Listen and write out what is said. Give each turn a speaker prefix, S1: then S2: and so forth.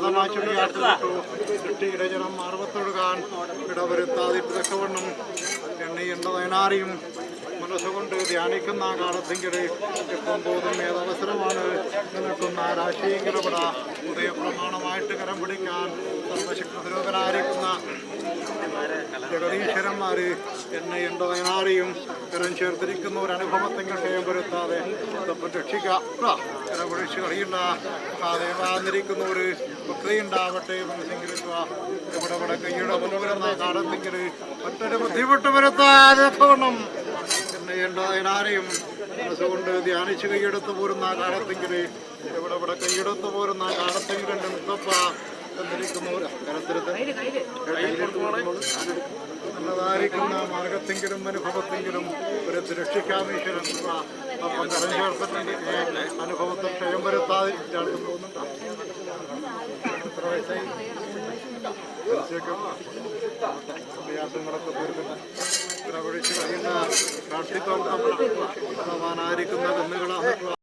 S1: അഗാധമായി ചുള്ളിയാട്ടപ്പെട്ടു. ചുട്ടിയുടെ ജനം മാർവത്തൊഴുകാൻ ഇടവരുത്താതിട്ട് തക്കവണ്ണം എണ്ണയുണ്ടതിനാരെയും മനസ്സുകൊണ്ട് ധ്യാനിക്കുന്ന കാലത്തെങ്കിൽ എപ്പം പോതും ഏതവസരമാണ് നിൽക്കുന്ന രാശിയെങ്കിലപ്പെട ഉദയപ്രമാണമായിട്ട് കരം പിടിക്കാൻ സർവശക്തിരോഗനായിരിക്കുന്ന ജഗതീശ്വരന്മാര് എണ്ണയുണ്ടതിനാരെയും കരം ചേർത്തിരിക്കുന്ന ഒരു അനുഭവത്തെങ്കിൽ ക്ഷയം വരുത്താതെ രക്ഷിക്കുക വിളിച്ച് കഴിയില്ല ദേവാന്നിരിക്കുന്ന ഒരു ഭക്തിയുണ്ടാവട്ടെ മനസ്സെങ്കിലിക്കുക ഇവിടെ കൈയുടെ മുൻവരുന്ന കാലത്തെങ്കിൽ മറ്റൊരു ബുദ്ധിമുട്ട് വരുത്താതെ വേണം എണ്ണയുണ്ടതിനാരെയും മനസ്സുകൊണ്ട് ധ്യാനിച്ച് കൈയെടുത്ത് പോരുന്ന കാലത്തെങ്കിൽ ഇവിടെ കൈയെടുത്ത് പോരുന്ന കാലത്തെങ്കിൽ എൻ്റെ മുത്തപ്പ നല്ലതായിരിക്കുന്ന മാർഗത്തെങ്കിലും അനുഭവത്തെങ്കിലും ഒരു രക്ഷിക്കാൻ ഈശ്വരൻ അപ്പം കരം ചേർത്തിട്ട് അനുഭവത്തെ ക്ഷയം വരുത്താതെ ചേർത്ത് പോകുന്നുണ്ടോ എത്ര വയസ്സായി പ്രയാസങ്ങളൊക്കെ തീർക്കുന്ന വിളിച്ച് കഴിയുന്ന പ്രാർത്ഥിത്തോളം ഭഗവാനായിരിക്കുന്ന കന്നുകളാണ്